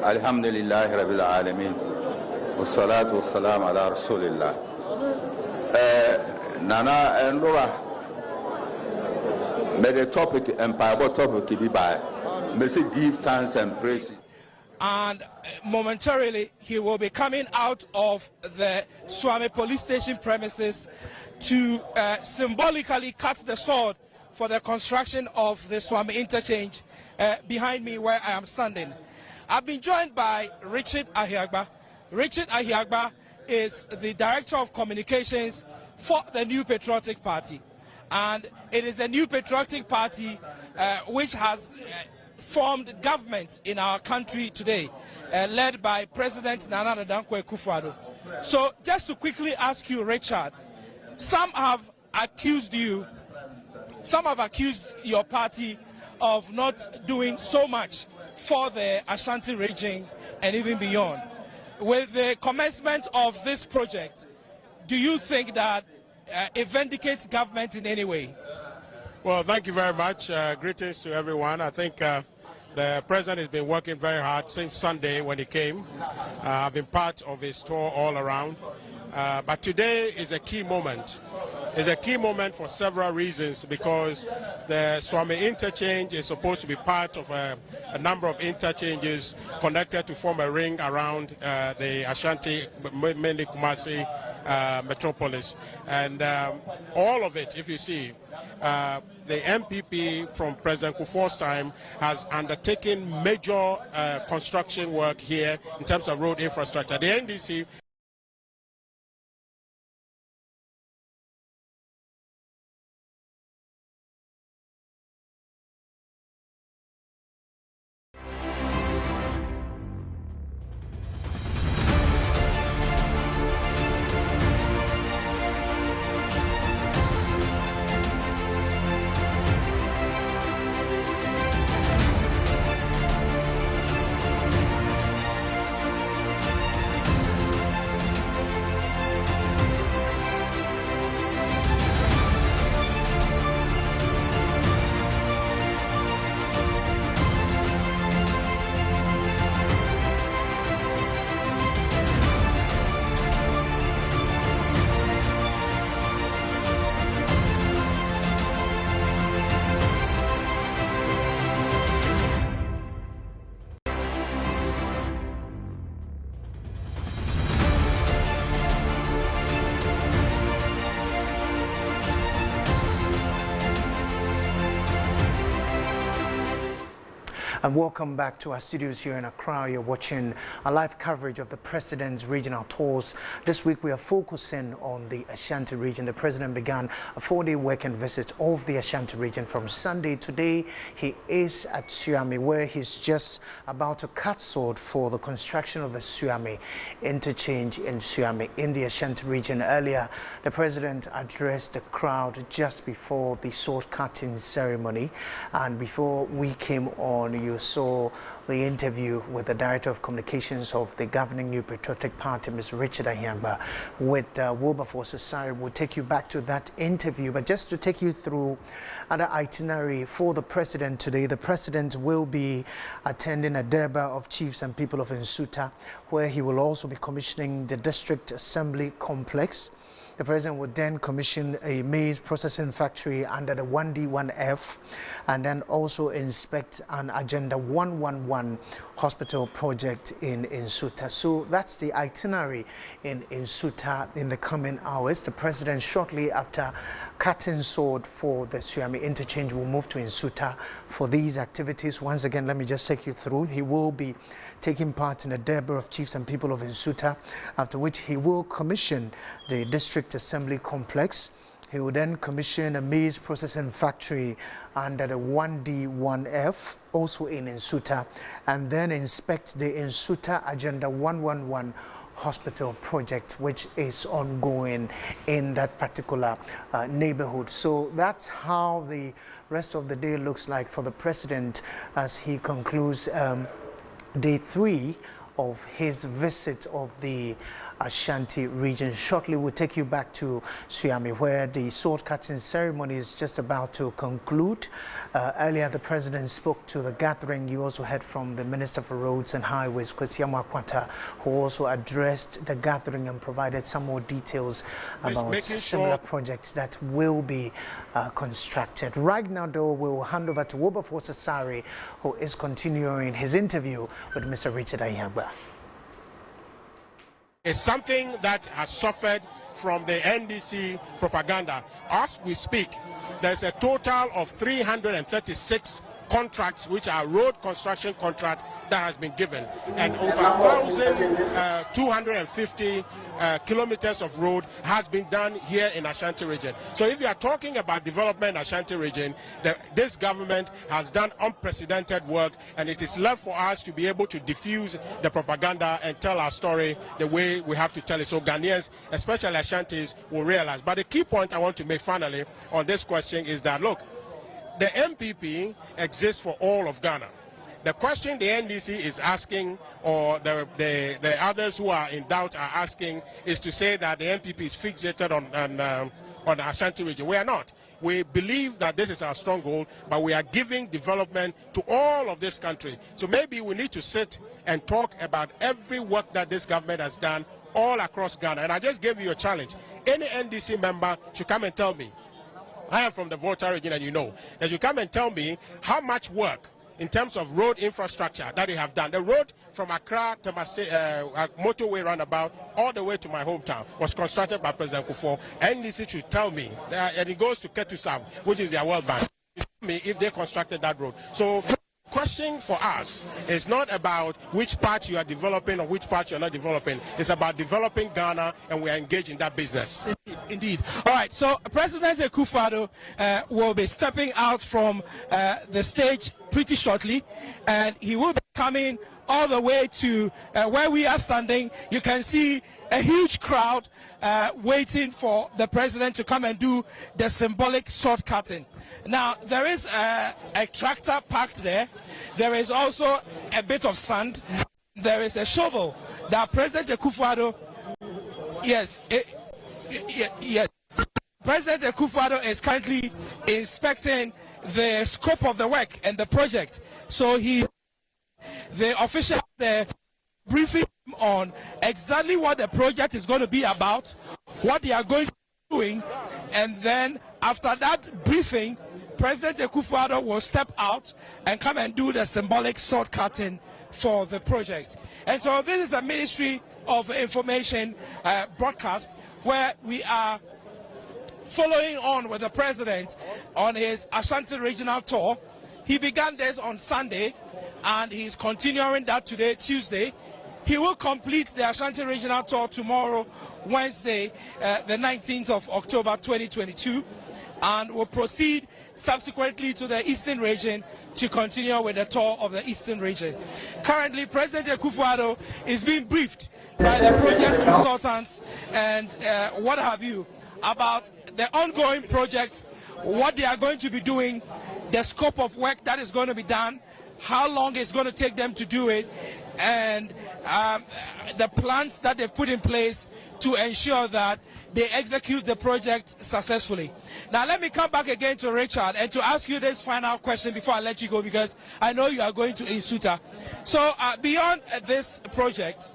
الحمد لله رب العالمين والصلاة والسلام على رسول الله. Nana and Laura made a topic and Bible topic be by Mercy give thanks and praise. And momentarily he will be coming out of the Swami police station premises to symbolically cut the sword for the construction of the Swami Interchange behind me where I am standing. I've been joined by Richard Ahiagba. Richard Ahiagba is the Director of Communications for the New Patriotic Party. And it is the New Patriotic Party which has formed government in our country today, led by President Nana Dankwa Akufo-Addo. So just to quickly ask you, Richard, some have accused your party of not doing so much for the Ashanti region and even beyond. With the commencement of this project, do you think that it vindicates government in any way? Well, thank you very much. Greetings to everyone. I think the president has been working very hard since Sunday when he came. I've been part of his tour all around. But today is a key moment. It's a key moment for several reasons, because the Swami Interchange is supposed to be part of a number of interchanges connected to form a ring around the Ashanti, mainly Kumasi metropolis. And all of it, if you see, the MPP from President Kufuor's time has undertaken major construction work here in terms of road infrastructure. The NDC And welcome back to our studios here in Accra. You're watching a live coverage of the President's regional tours. This week we are focusing on the Ashanti region. The President began a 4-day working visit of the Ashanti region from Sunday. Today he is at Swami, where he's just about to cut sword for the construction of a Swami Interchange in Swami in the Ashanti region. Earlier, the President addressed the crowd just before the sword cutting ceremony. And before we came on, you saw the interview with the Director of Communications of the governing New Patriotic Party, Mr. Richard Ahiagba, with Wilberforce Asare. We'll take you back to that interview. But just to take you through another itinerary for the President today, the President will be attending a Durbar of Chiefs and People of Nsuta, where he will also be commissioning the District Assembly Complex. The President would then commission a maize processing factory under the 1D1F, and then also inspect an Agenda 111 hospital project in Nsuta. So that's the itinerary in Nsuta in the coming hours. The President, shortly after cutting sword for the Swami Interchange, will move to Nsuta for these activities. Once again, let me just take you through. He will be taking part in a Durbar of Chiefs and People of Nsuta, after which he will commission the District Assembly Complex. He will then commission a maize processing factory under the 1D1F, also in Nsuta, and then inspect the Nsuta Agenda 111 hospital project, which is ongoing in that particular neighborhood. So that's how the rest of the day looks like for the President as he concludes day 3 of his visit of the Ashanti region. Shortly we'll take you back to Swami, where the sword cutting ceremony is just about to conclude. Earlier the President spoke to the gathering. You also heard from the Minister for Roads and Highways, Kwesi Amoakwanta, who also addressed the gathering and provided some more details about similar projects that will be constructed. Right now though, we'll hand over to Wilberforce Asare, who is continuing his interview with Mr. Richard Ahiagba. It's something that has suffered from the NDC propaganda. As we speak, there's a total of 336 contracts, which are road construction contracts, that has been given, and over 1,250 kilometers of road has been done here in Ashanti region. So if you are talking about development in Ashanti region, this government has done unprecedented work, and it is left for us to be able to diffuse the propaganda and tell our story the way we have to tell it, so Ghanaians, especially Ashantis, will realize. But the key point I want to make finally on this question is that, look, the MPP exists for all of Ghana. The question the NDC is asking, or the others who are in doubt are asking, is to say that the NPP is fixated on the Ashanti region. We are not. We believe that this is our stronghold, but we are giving development to all of this country. So maybe we need to sit and talk about every work that this government has done all across Ghana. And I just gave you a challenge. Any NDC member should come and tell me. I am from the Volta region, and you know that you come and tell me how much work in terms of road infrastructure that they have done. The road from Accra to motorway roundabout all the way to my hometown was constructed by President Akufo. NDC should tell me, and it goes to Ketu South, which is their World Bank. Tell me if they constructed that road. So the question for us is not about which part you are developing or which part you are not developing. It's about developing Ghana, and we are engaged in that business. Indeed. All right, so President Akufo-Addo will be stepping out from the stage pretty shortly, and he will be coming all the way to where we are standing. You can see a huge crowd waiting for the president to come and do the symbolic sword cutting. Now, there is a tractor parked there. There is also a bit of sand. There is a shovel that President Akufo-Addo, yes, President Akufo-Addo is currently inspecting the scope of the work and the project. So the official briefing him on exactly what the project is going to be about, what they are going to be doing, and then after that briefing, President Akufo-Addo will step out and come and do the symbolic sword cutting for the project. And so this is a Ministry of Information broadcast where we are following on with the president on his Ashanti regional tour. He began this on Sunday and he's continuing that today, Tuesday. He will complete the Ashanti regional tour tomorrow, Wednesday, the 19th of October 2022, and will proceed subsequently to the Eastern region to continue with the tour of the Eastern region. Currently, President Akufo-Addo is being briefed by the project consultants and what have you about the ongoing project, what they are going to be doing, the scope of work that is going to be done, how long it's going to take them to do it, and the plans that they've put in place to ensure that they execute the project successfully. Now let me come back again to Richard and to ask you this final question before I let you go, because I know you are going to Insuta. So beyond this project,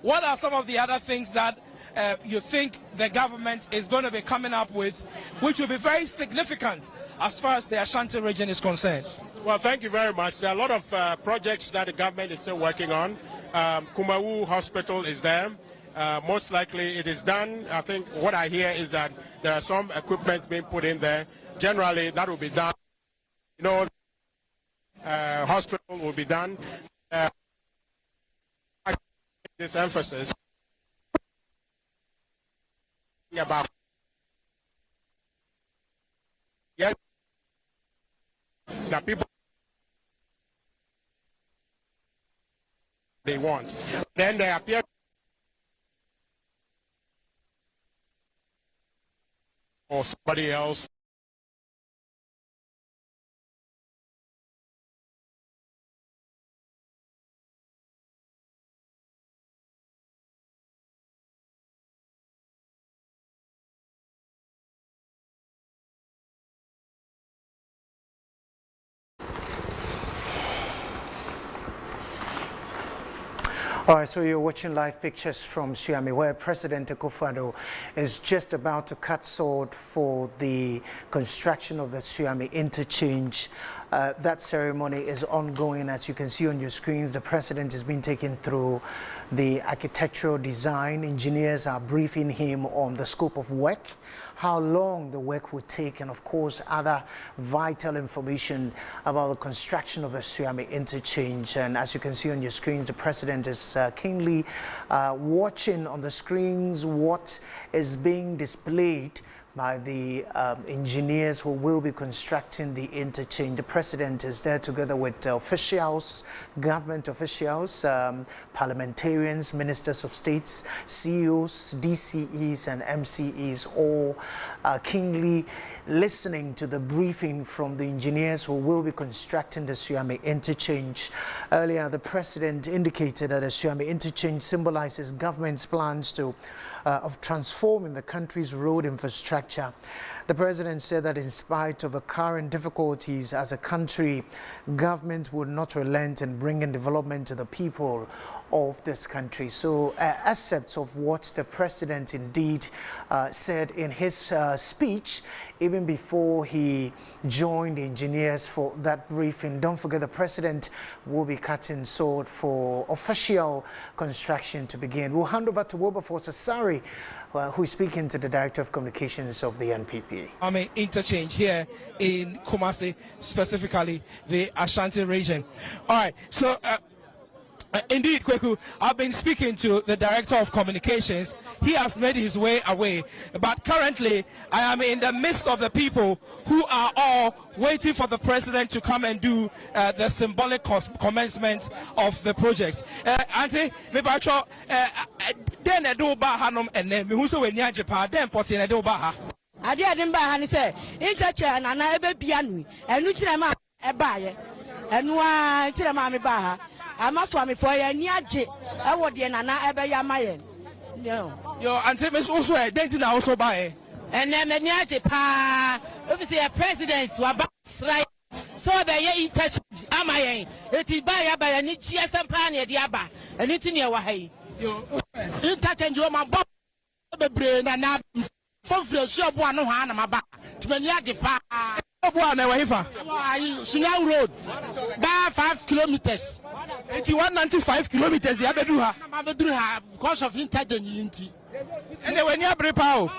what are some of the other things that you think the government is going to be coming up with, which will be very significant as far as the Ashanti region is concerned? Well, thank you very much. There are a lot of projects that the government is still working on. Kumawu Hospital is there. Most likely it is done. I think what I hear is that there are some equipment being put in there. Generally, that will be done. You know, hospital will be done. This emphasis about yes, that people they want. Then they appear or somebody else. All right, so you're watching live pictures from Swami, where President Akufo-Addo is just about to cut sword for the construction of the Swami Interchange. That ceremony is ongoing. As you can see on your screens, the president is being taken through the architectural design. Engineers are briefing him on the scope of work, how long the work would take, and of course other vital information about the construction of the Swami Interchange. And as you can see on your screens, the president is keenly watching on the screens what is being displayed by the engineers who will be constructing the interchange. The president is there together with officials, government officials, parliamentarians, ministers of states, CEOs, DCEs and MCEs, all keenly listening to the briefing from the engineers who will be constructing the Swami Interchange. Earlier, the president indicated that the Swami Interchange symbolizes government's plans of transforming the country's road infrastructure. The president said that in spite of the current difficulties as a country, government would not relent in bringing development to the people of this country. So aspects of what the president indeed said in his speech, even before he joined the engineers for that briefing. Don't forget, the president will be cutting sword for official construction to begin. We'll hand over to Wilberforce Asari, who is speaking to the Director of Communications of the NPP. Interchange here in Kumasi, specifically the Ashanti region. All right, so indeed, Kweku, I've been speaking to the Director of Communications. He has made his way away, but currently I am in the midst of the people who are all waiting for the president to come and do the symbolic commencement of the project. Auntie, maybe I try. Then I do bahanum and then who so when Japan then potting I do baha. I didn't buy Hanny say, Interchange and I ever piano, and which I'm a buyer, and one till I'm a baha. I'm a Swami for a niaje. I would yen and I ever yamayan. No, your auntie Miss also a dating also buy. And then a niaje pa, obviously a president who are right. So they interchange. Am I? It is by a niche and pani at Yaba, and it's in your way. Interchange your my brain and now. Shop one no hand my back to Maniaji Sunya Road by 5 kilometers. 8195 kilometers. The Abedruha because of interchange. And they were near Brepao.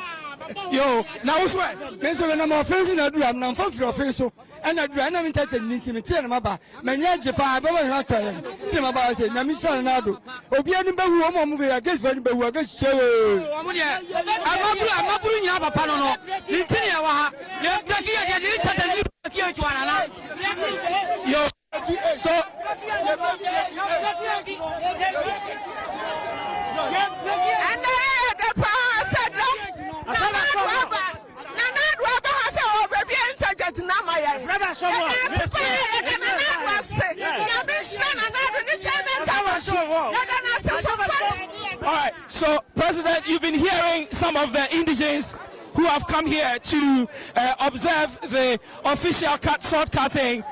Yo, now what? There's a number of friends in a drum, non for your face. And I do an intimate in my back. Maniaji, I don't know about it. Namisha and Ado. Obianimba who movie against very bad against you. I'm not putting you up a panel. Yo, so. And the power said, all right, so President, you've been hearing some of the indigents who have come here to observe the official sword cutting.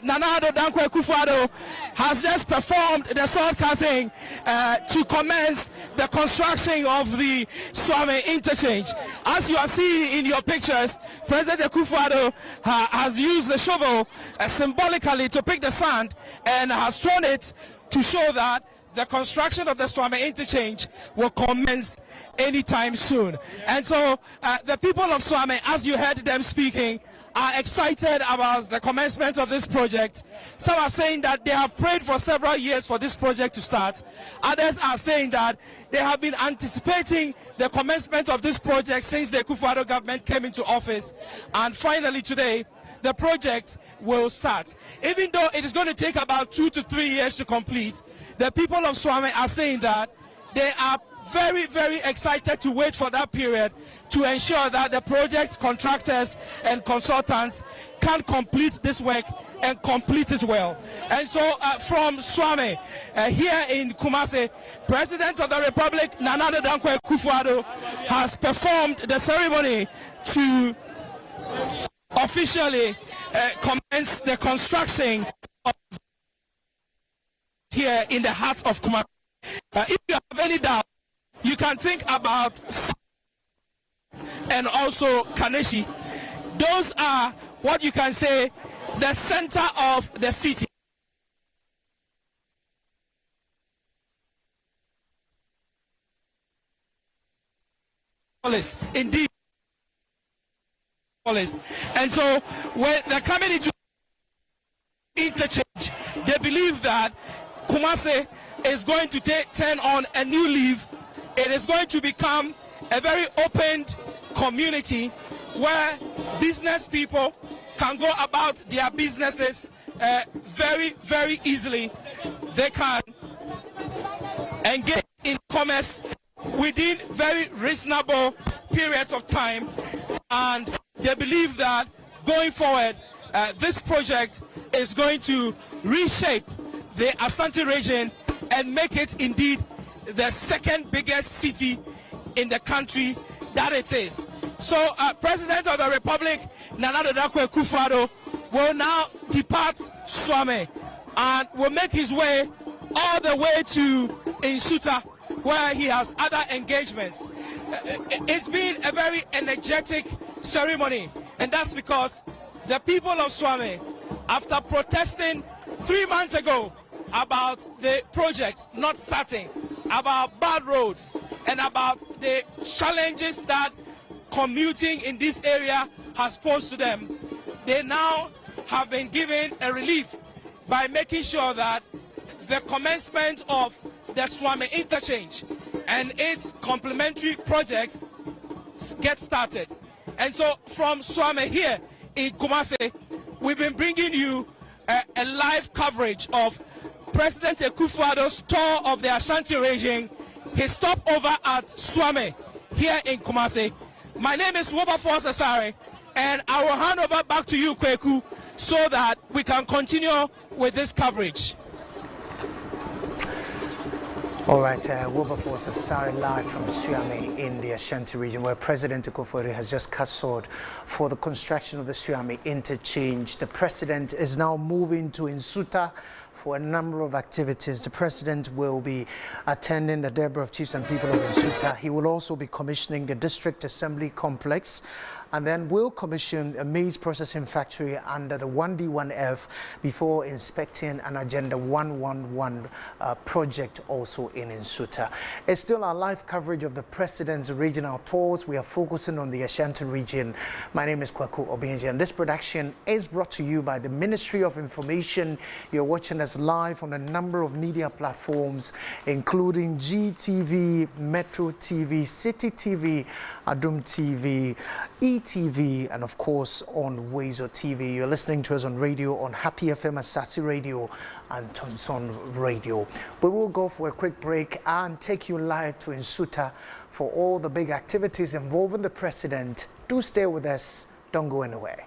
Nanado Dankwa Akufo-Addo has just performed the sword cutting to commence the construction of the Swami Interchange. As you are seeing in your pictures, President Akufo-Addo has used the shovel symbolically to pick the sand and has thrown it to show that the construction of the Swami Interchange will commence anytime soon. And so the people of Swami, as you heard them speaking, are excited about the commencement of this project. Some are saying that they have prayed for several years for this project to start. Others are saying that they have been anticipating the commencement of this project since the Akufo-Addo government came into office. And finally today, the project will start. Even though it is going to take about 2 to 3 years to complete, the people of Swami are saying that they are very, very excited to wait for that period to ensure that the project contractors and consultants can complete this work and complete it well. And so from Swami, here in Kumasi, President of the Republic, Nanado Dankwa Akufo-Addo, has performed the ceremony to officially commence the construction of here in the heart of Kumasi. If you have any doubt, you can think about and also Kaneshi. Those are what you can say the center of the city. Indeed. And so when they're coming into interchange, they believe that Kumasi is going to turn on a new leaf. It is going to become a very opened community where business people can go about their businesses very, very easily. They can engage in commerce within very reasonable periods of time, and they believe that going forward, this project is going to reshape the Ashanti region and make it indeed the second biggest city in the country that it is. So, President of the Republic, Nana Addo Akufo-Addo, will now depart Swami and will make his way all the way to Nsuta, where he has other engagements. It's been a very energetic ceremony, and that's because the people of Swami, after protesting 3 months ago about the project not starting, about bad roads, and about the challenges that commuting in this area has posed to them, they now have been given a relief by making sure that the commencement of the Swami Interchange and its complementary projects get started. And so from Swami here in Kumasi, we've been bringing you a live coverage of President Akufo-Addo's tour of the Ashanti region, his stopover at Swami here in Kumasi. My name is Wilberforce Asare, and I will hand over back to you, Kweku, so that we can continue with this coverage. All right, Wilberforce Asare live from Swami in the Ashanti region, where President Akufo-Addo has just cut sword for the construction of the Swami Interchange. The president is now moving to Nsuta for a number of activities. The president will be attending the Deborah of Chiefs and People of Nsuta. He will also be commissioning the District Assembly Complex, and then will commission a maize processing factory under the 1D1F before inspecting an Agenda 111 project also in Nsuta. It's still our live coverage of the president's regional tours. We are focusing on the Ashanti region. My name is Kwaku Obienje, and this production is brought to you by the Ministry of Information. You're watching us live on a number of media platforms, including GTV, Metro TV, City TV, Adum TV, ETV, and of course on Wazo TV. You're listening to us on radio, on Happy FM, Asasi Radio, and Tonson Radio. We will go for a quick break and take you live to Nsuta for all the big activities involving the president. Do stay with us. Don't go anywhere.